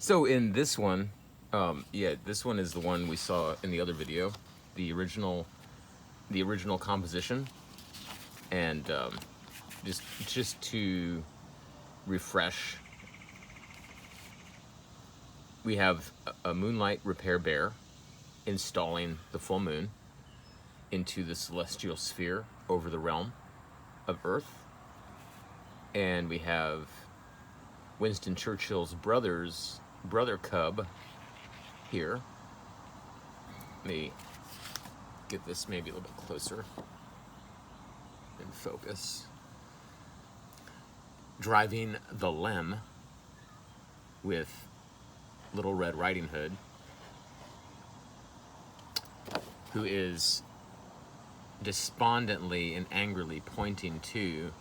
So in this one, yeah, this one is the one we saw in the other video, the original composition, and just to refresh, we have a Moonlight Repair bear installing the full moon into the celestial sphere over the realm of Earth, and we have Winston Churchill's brother-cub here. Let me get this maybe a little bit closer in focus. Driving the Lem with Little Red Riding Hood, who is despondently and angrily pointing to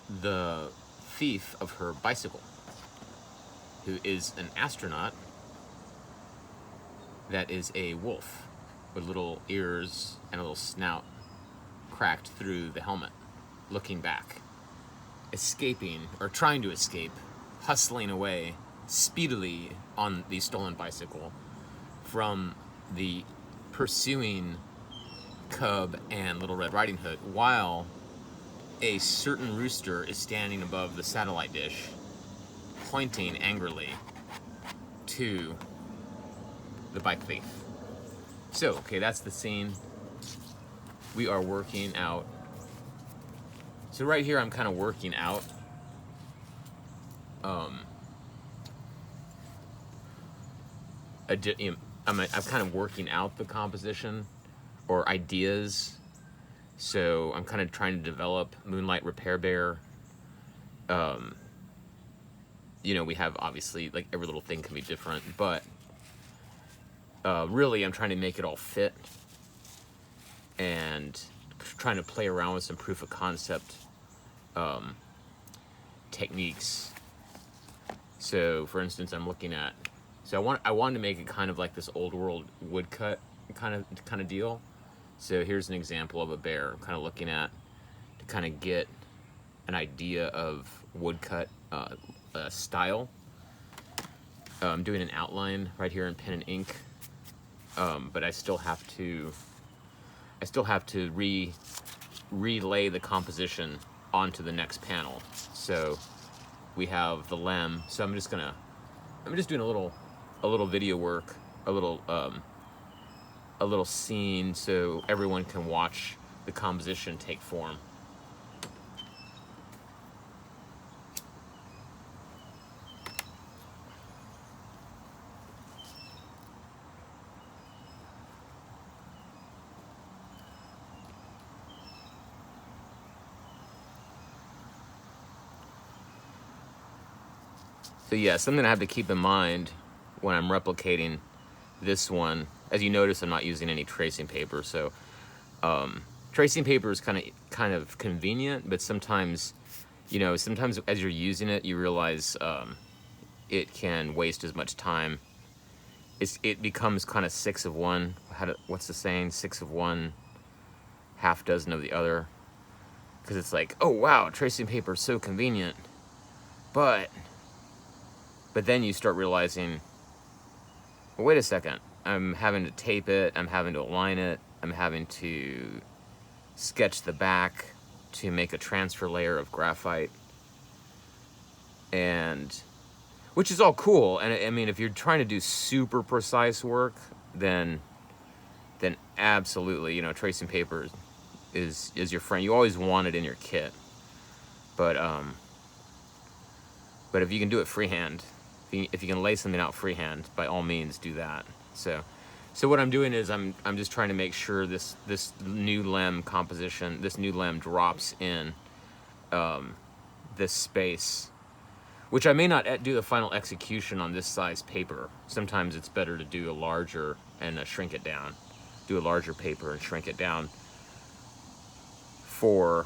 the thief of her bicycle, who is an astronaut that is a wolf with little ears and a little snout cracked through the helmet, looking back, escaping, or trying to escape, hustling away speedily on the stolen bicycle from the pursuing cub and Little Red Riding Hood, while a certain rooster is standing above the satellite dish, pointing angrily to the bike thief. So, okay, that's the scene. We are working out. So right here, I'm kind of working out. I'm kind of working out the composition or ideas. So I'm kind of trying to develop Moonlight Repair Bear. You know, we have obviously, like, every little thing can be different, but really I'm trying to make it all fit and trying to play around with some proof of concept techniques. So for instance, I'm looking at, I wanted to make it kind of like this old world woodcut kind of deal. So here's an example of a bear I'm kind of looking at to kind of get an idea of woodcut style. I'm doing an outline right here in pen and ink, but I still have to relay the composition onto the next panel. So we have the lem. So I'm just doing a little video work, a little scene, so everyone can watch the composition take form. So yeah, something I have to keep in mind when I'm replicating this one. As you notice, I'm not using any tracing paper, so tracing paper is kind of convenient, but sometimes as you're using it, you realize it can waste as much time. It becomes kind of six of one. What's the saying? 6 of one, half dozen of the other. Because it's like, oh wow, tracing paper is so convenient, but then you start realizing, well, wait a second, I'm having to tape it, I'm having to align it, I'm having to sketch the back to make a transfer layer of graphite, and which is all cool. And I mean, if you're trying to do super precise work, then absolutely, tracing paper is your friend. You always want it in your kit, but if you can do it freehand, if you can lay something out freehand, by all means do that. So what I'm doing is I'm just trying to make sure this new lem composition, this new lem drops in this space, which I may not do the final execution on this size paper. Sometimes it's better to do a larger and shrink it down. Do a larger paper and shrink it down for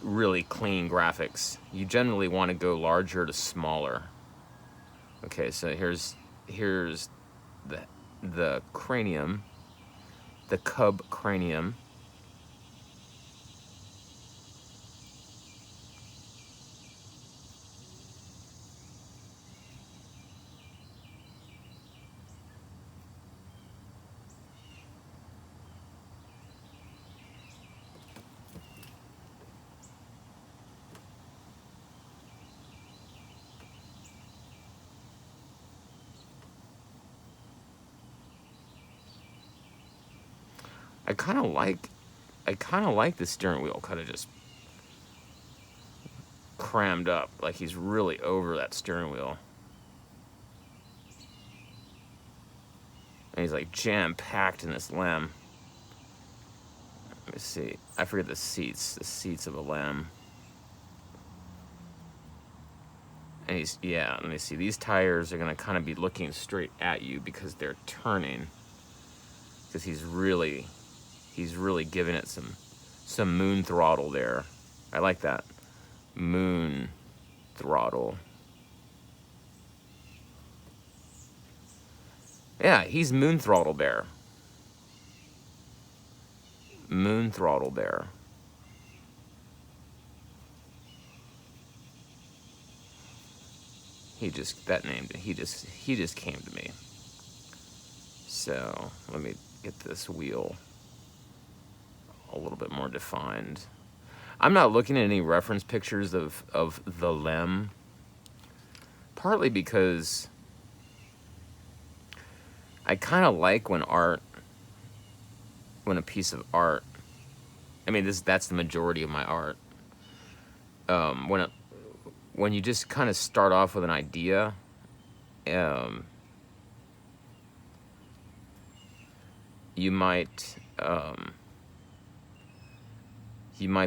really clean graphics. You generally want to go larger to smaller. Okay, so here's the cranium, the cub cranium, I kind of like the steering wheel kind of just crammed up, like he's really over that steering wheel. And he's like jam-packed in this lamb. Let me see. I forget the seats of a lamb. And he's, yeah, let me see. These tires are gonna kind of be looking straight at you because they're turning. Because he's really giving it some moon throttle there. I like that. Moon throttle. Yeah, he's Moon Throttle Bear. Moon Throttle Bear. That name, he just came to me. So let me get this wheel a little bit more defined. I'm not looking at any reference pictures of the lem, partly because I kind of like when a piece of art, I mean, that's the majority of my art. When you just kind of start off with an idea, you might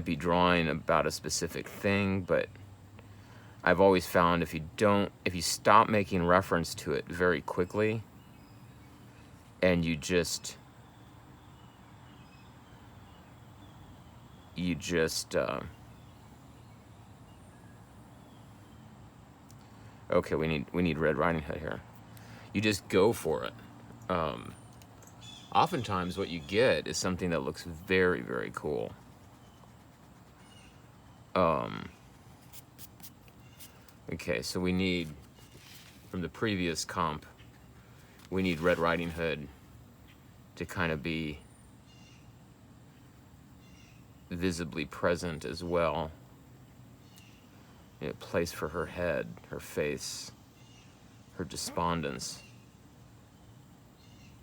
be drawing about a specific thing, but I've always found if you stop making reference to it very quickly, and you just okay, we need Red Riding Hood here. You just go for it. Oftentimes what you get is something that looks very, very cool. Okay, so we need, from the previous comp, we need Red Riding Hood to kind of be visibly present as well. A place for her head, her face, her despondence,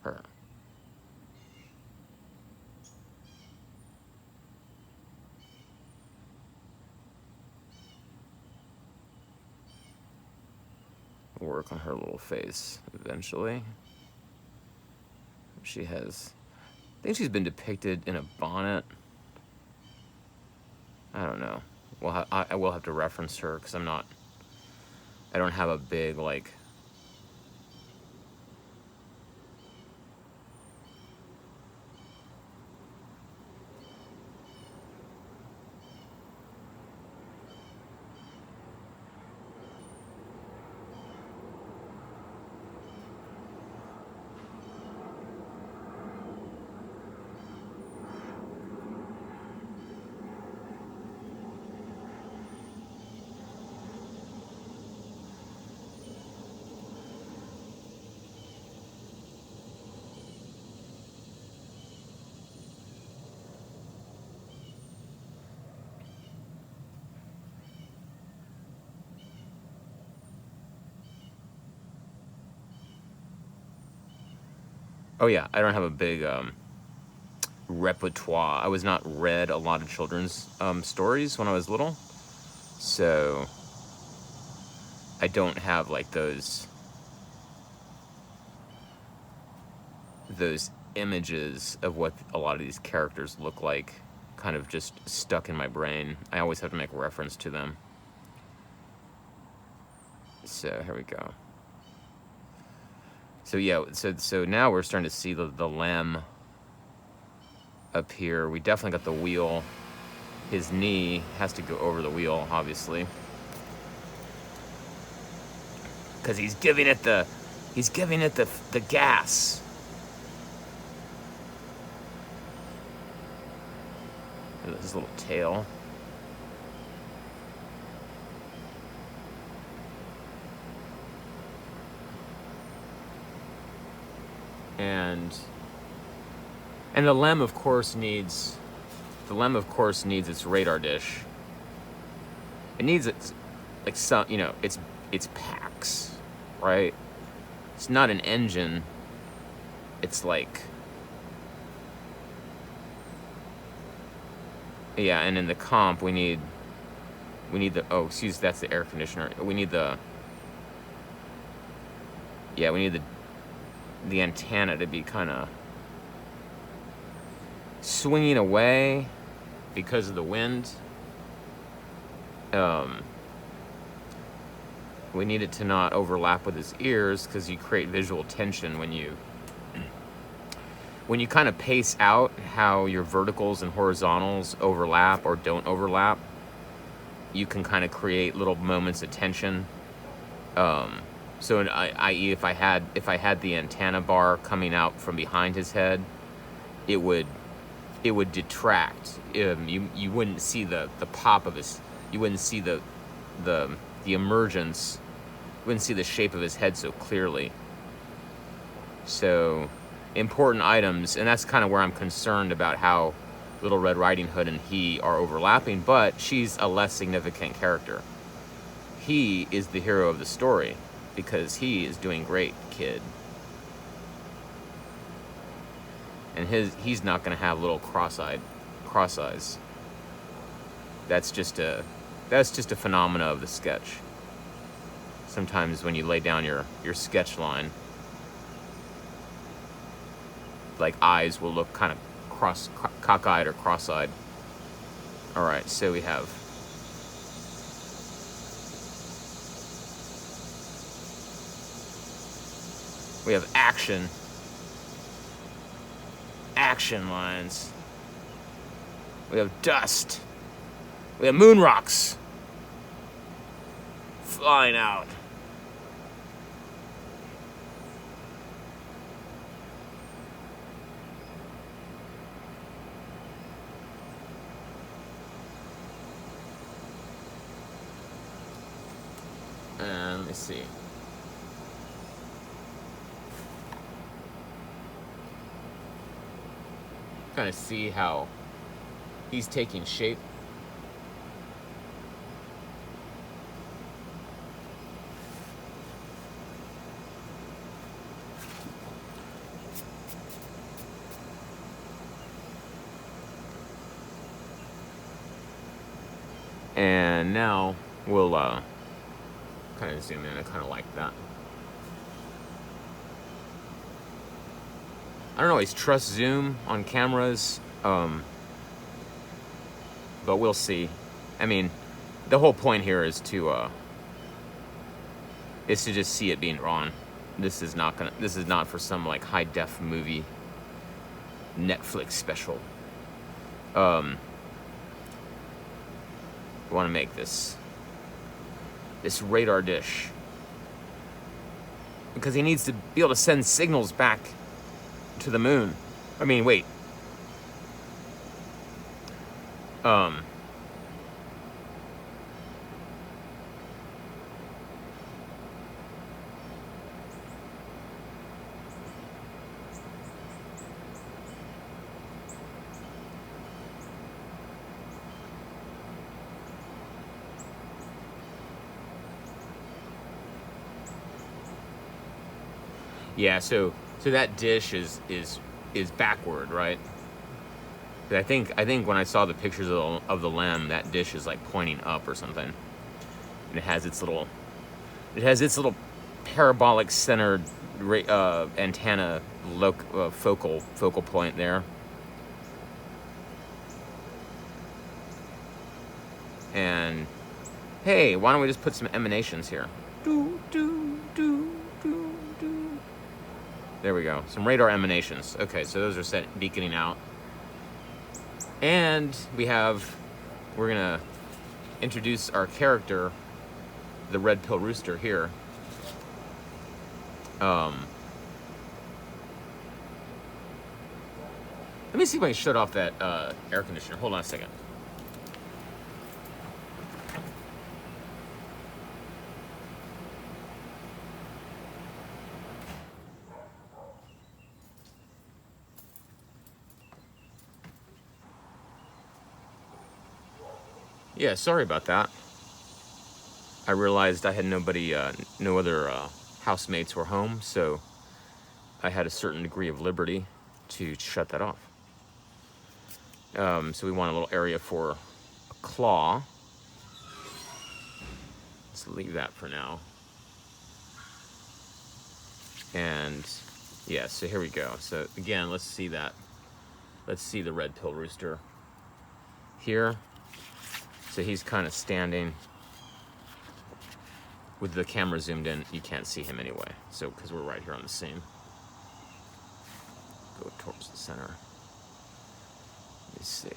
her. Work on her little face eventually. She has, I think she's been depicted in a bonnet. I don't know. Well, I will have to reference her because I don't have a big, like, oh yeah, I don't have a big repertoire. I was not read a lot of children's stories when I was little, so I don't have like those images of what a lot of these characters look like kind of just stuck in my brain. I always have to make reference to them. So here we go. So yeah, so now we're starting to see the lamb up here. We definitely got the wheel. His knee has to go over the wheel, obviously, because he's giving it the gas. His little tail. And the lem, of course, needs its radar dish. It needs its, like, some, you know, its packs, right? It's not an engine. It's like Yeah, and in the comp we need the, oh, excuse, that's the air conditioner. We need the, yeah, we need the antenna to be kind of swinging away because of the wind. We need it to not overlap with his ears, because you create visual tension when you kind of pace out how your verticals and horizontals overlap or don't overlap. You can kind of create little moments of tension. So, i.e., if I had the antenna bar coming out from behind his head, it would detract. You wouldn't see the pop of his. You wouldn't see the emergence. You wouldn't see the shape of his head so clearly. So, important items, and that's kind of where I'm concerned about how Little Red Riding Hood and he are overlapping. But she's a less significant character. He is the hero of the story because he is doing great, kid. And he's not going to have little cross eyes. That's just a phenomena of the sketch. Sometimes when you lay down your sketch line, like eyes will look kind of cockeyed or cross-eyed. All right, so we have action lines. We have dust. We have moon rocks flying out. And let me see. Kind of see how he's taking shape. And now we'll kind of zoom in. I kind of like that. I don't always trust zoom on cameras, but we'll see. I mean, the whole point here is to just see it being drawn. This is not for some like high def movie Netflix special. I want to make this radar dish because he needs to be able to send signals back to the moon. I mean, wait. Yeah, so that dish is backward, right? But I think when I saw the pictures of the LEM, that dish is like pointing up or something, and it has its little parabolic centered antenna focal point there. And hey, why don't we just put some emanations here? There we go. Some radar emanations. Okay, so those are set beaconing out. And we're gonna introduce our character, the Red Pill Rooster here. Let me see if I can shut off that air conditioner. Hold on a second. Yeah, sorry about that. I realized I had nobody, no other housemates were home, so I had a certain degree of liberty to shut that off. So we want a little area for a claw. Let's leave that for now. And yeah, so here we go. So again, let's see that. Let's see the Red Pill Rooster here. So he's kind of standing. With the camera zoomed in, you can't see him anyway. So, because we're right here on the scene. Go towards the center. Let me see.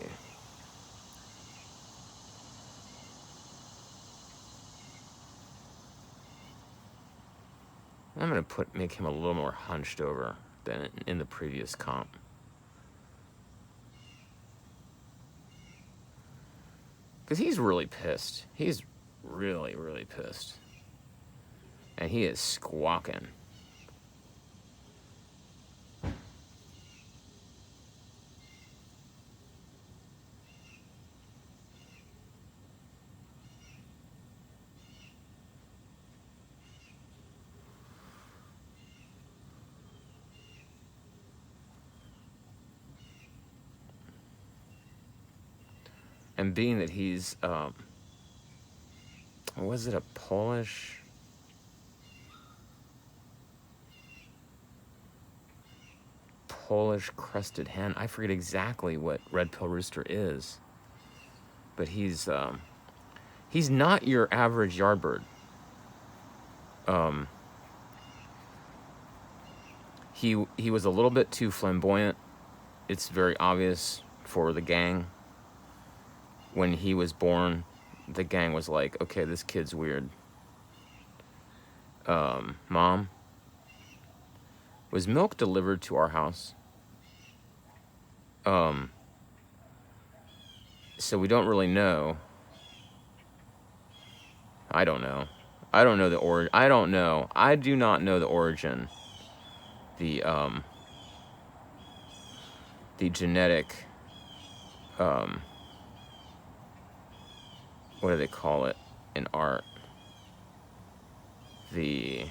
I'm gonna make him a little more hunched over than in the previous comp. Because he's really pissed. He's really, really pissed. And he is squawking. And being that he's, was it a Polish crested hen? I forget exactly what Red Pill Rooster is, but he's not your average yardbird. He was a little bit too flamboyant. It's very obvious for the gang. When he was born, the gang was like, okay, this kid's weird. Mom, was milk delivered to our house? So we don't really know. I don't know. I don't know the origin. I don't know. I do not know the origin. The genetic, what do they call it in art? The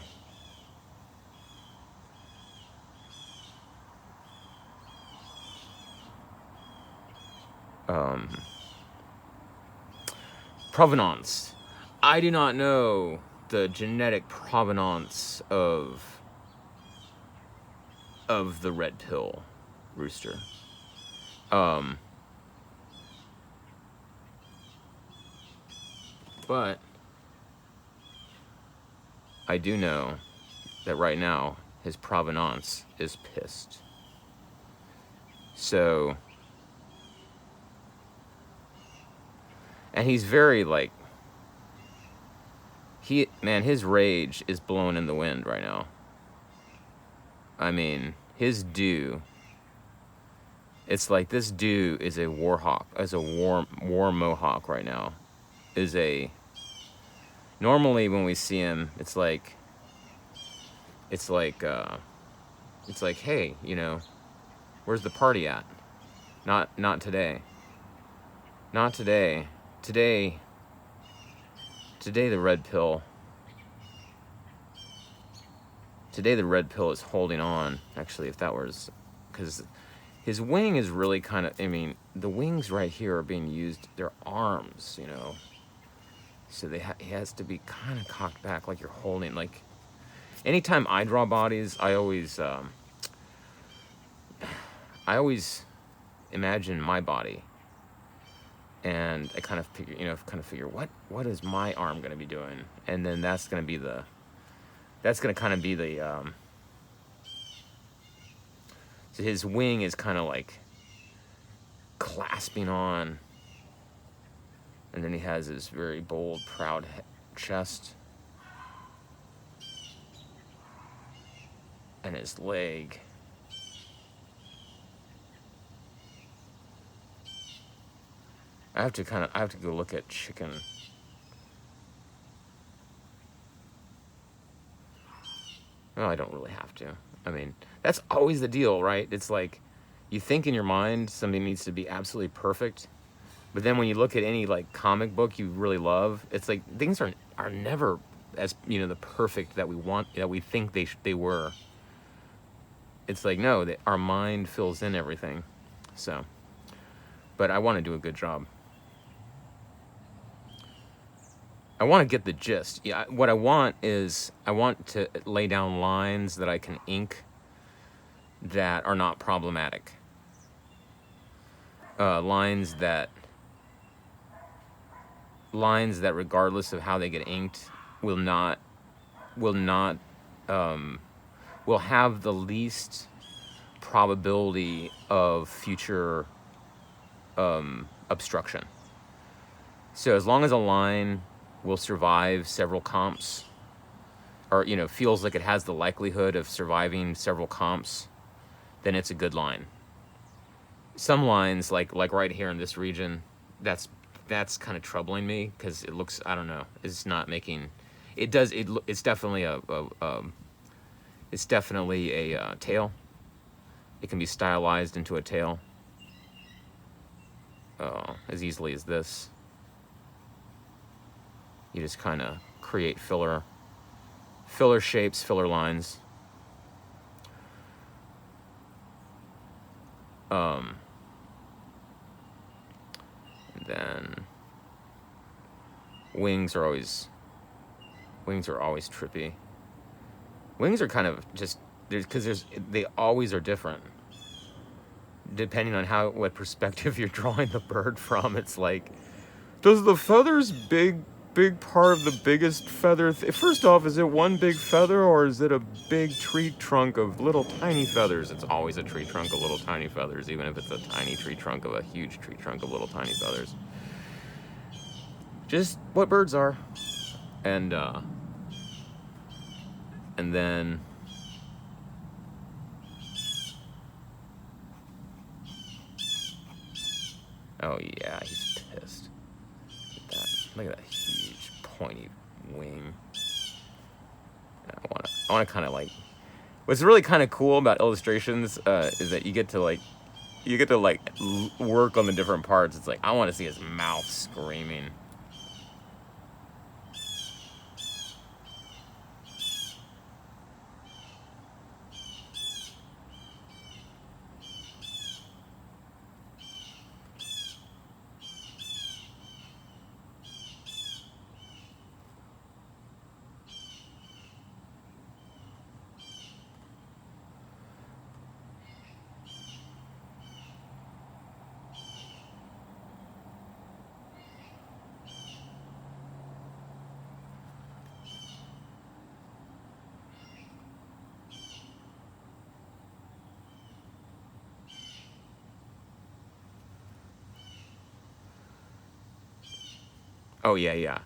provenance. I do not know the genetic provenance of the Red Pill Rooster. But I do know that right now his provenance is pissed. So, and he's very like, his rage is blowing in the wind right now. I mean, his dew, it's like this dew is a war hawk, as a war mohawk right now. Normally when we see him, it's like, hey, you know, where's the party at? Not today. Not today. Today the Red Pill is holding on. Actually, if that was, because his wing is really kind of, I mean, the wings right here are being used, they're arms, you know. So he has to be kind of cocked back like you're holding, like, anytime I draw bodies, I always imagine my body. And I kind of figure, what is my arm going to be doing? And then that's going to kind of be the, so his wing is kind of like clasping on. And then he has his very bold, proud chest. And his leg. I have to go look at chicken. Well, I don't really have to. I mean, that's always the deal, right? It's like, you think in your mind something needs to be absolutely perfect, but then when you look at any like comic book you really love, it's like things are never as, you know, the perfect that we think they were. It's like, no, our mind fills in everything. So but I want to do a good job. I want to get the gist. Yeah, what I want is I want to lay down lines that I can ink that are not problematic. Lines that regardless of how they get inked will have the least probability of future obstruction. So as long as a line will survive several comps, or feels like it has the likelihood of surviving several comps, then it's a good line. Some lines, like right here in this region, that's kind of troubling me because it looks, I don't know, it's not making it's definitely a tail. It can be stylized into a tail as easily as this. You just kind of create filler shapes, filler lines. And then wings are always trippy. Wings are kind of just they always are different depending on what perspective you're drawing the bird from. It's like, does the feathers big part of the biggest feather first off, is it one big feather or is it a big tree trunk of little tiny feathers? It's always a tree trunk of little tiny feathers, even if it's a tiny tree trunk of a huge tree trunk of little tiny feathers. Just what birds are. And then oh yeah, he's pissed. Look at that huge pointy wing. I want to kind of like. What's really kind of cool about illustrations is that you get to work on the different parts. It's like, I want to see his mouth screaming. Oh yeah.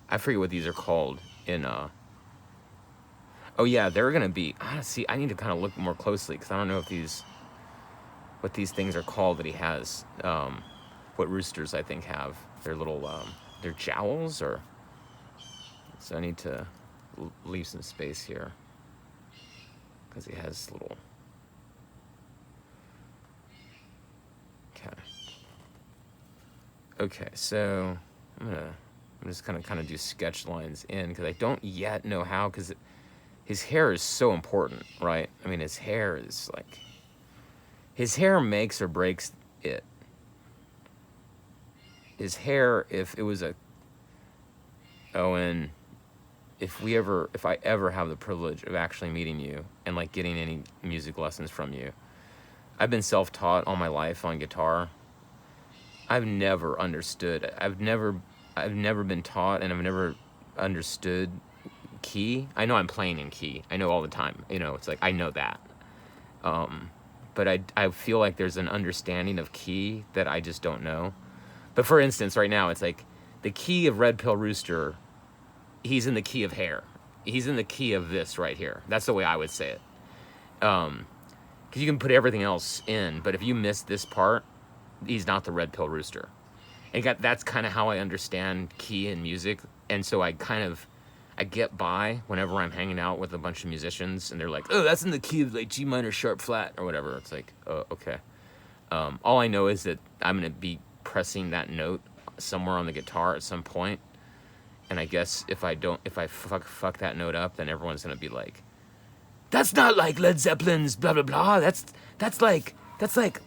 I forget what these are called in oh yeah, they're gonna be. See, I need to kind of look more closely because I don't know what these things are called that he has. What roosters I think have their little their jowls, or so I need to leave some space here because he has little. Okay, so I'm just gonna kind of do sketch lines in because I don't yet know how, because his hair is so important, right? I mean, his hair makes or breaks it. His hair, if it was Owen, if I ever have the privilege of actually meeting you and like getting any music lessons from you, I've been self-taught all my life on guitar. I've never understood. I've never been taught, and I've never understood key. I know I'm playing in key. I know all the time. It's like I know that. But I feel like there's an understanding of key that I just don't know. But for instance, right now, it's like the key of Red Pill Rooster, he's in the key of hair. He's in the key of this right here. That's the way I would say it. Because you can put everything else in, but if you miss this part, he's not the Red Pill Rooster. And that's kind of how I understand key in music. And so I get by whenever I'm hanging out with a bunch of musicians and they're like, oh, that's in the key of like G minor sharp flat or whatever. It's like, oh, okay. All I know is that I'm going to be pressing that note somewhere on the guitar at some point. And I guess if I fuck that note up, then everyone's going to be like, that's not like Led Zeppelin's blah, blah, blah. That's like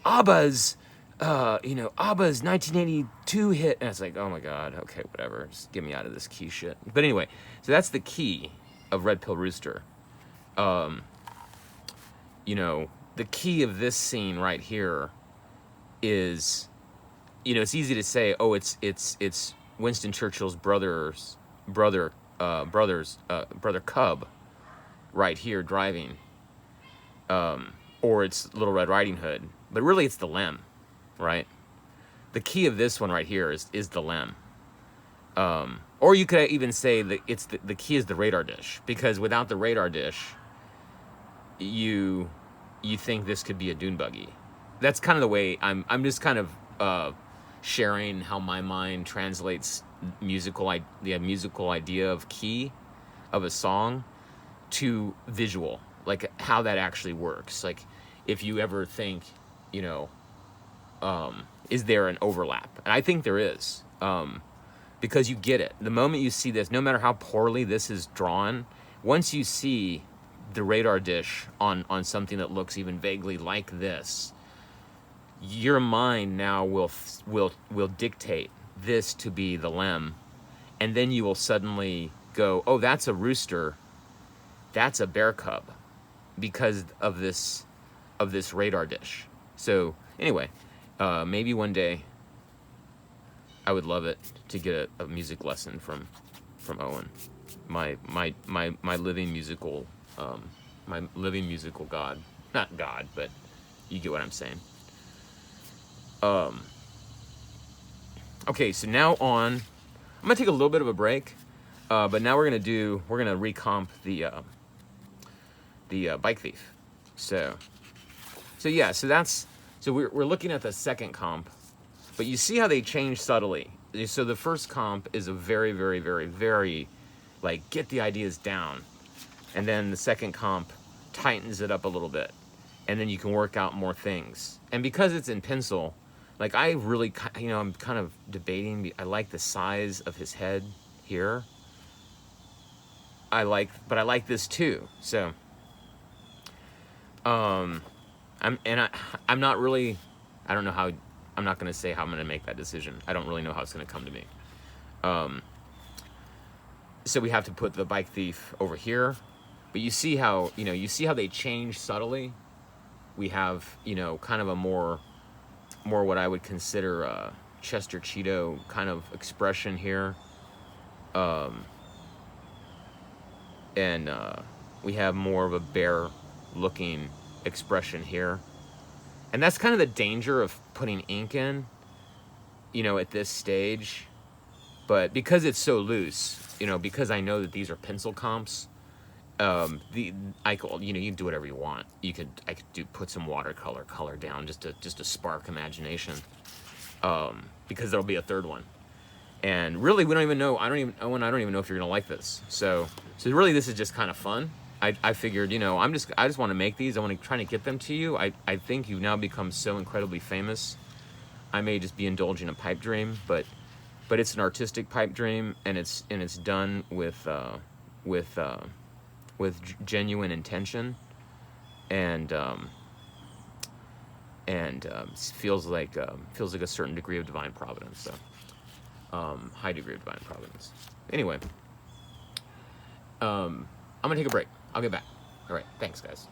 ABBA's you know, ABBA's 1982 hit. And it's like, oh my God, okay, whatever. Just get me out of this key shit. But anyway, so that's the key of Red Pill Rooster. You know, the key of this scene right here is, you know, it's easy to say, oh, it's Winston Churchill's brother-cub right here driving, or it's Little Red Riding Hood, but really it's the lem, right? The key of this one right here is the lem, or you could even say that it's the key is the radar dish, because without the radar dish, you think this could be a dune buggy. That's kind of the way I'm just kind of sharing how my mind translates the musical idea of key of a song to visual, like how that actually works. Like if you ever think, you know, is there an overlap? And I think there is, because you get it. The moment you see this, no matter how poorly this is drawn, once you see the radar dish on something that looks even vaguely like this, your mind now will dictate this to be the lem, and then you will suddenly go, oh, that's a rooster, that's a bear cub, because of this radar dish. So anyway, maybe one day I would love it to get a music lesson from Owen, my living musical god. Not god, but you get what I'm saying. Okay, so now I'm gonna take a little bit of a break, but now we're gonna recomp the bike thief. So we're looking at the second comp, but you see how they change subtly. So the first comp is a very, very, very, very, like, get the ideas down, and then the second comp tightens it up a little bit, and then you can work out more things. And because it's in pencil, like, I really, you know, I'm kind of debating. I like the size of his head here. But I like this too. So, I'm not really, I don't know how, I'm not going to say how I'm going to make that decision. I don't really know how it's going to come to me. So we have to put the bike thief over here, but you see how they change subtly. We have, you know, kind of a more what I would consider a Chester Cheeto kind of expression here. And we have more of a bear looking expression here. And that's kind of the danger of putting ink in, you know, at this stage. But because it's so loose, you know, because I know that these are pencil comps, you can do whatever you want. I could put some watercolor color down just to spark imagination, because there'll be a third one. And really, we don't even know. I don't even know if you're gonna like this. So really, this is just kind of fun. I figured, you know, I just want to make these. I want to try to get them to you. I think you've now become so incredibly famous. I may just be indulging a pipe dream, but it's an artistic pipe dream, and it's done with genuine intention, and feels like a certain degree of divine providence. So, high degree of divine providence. Anyway, I'm gonna take a break. I'll get back. All right, thanks, guys.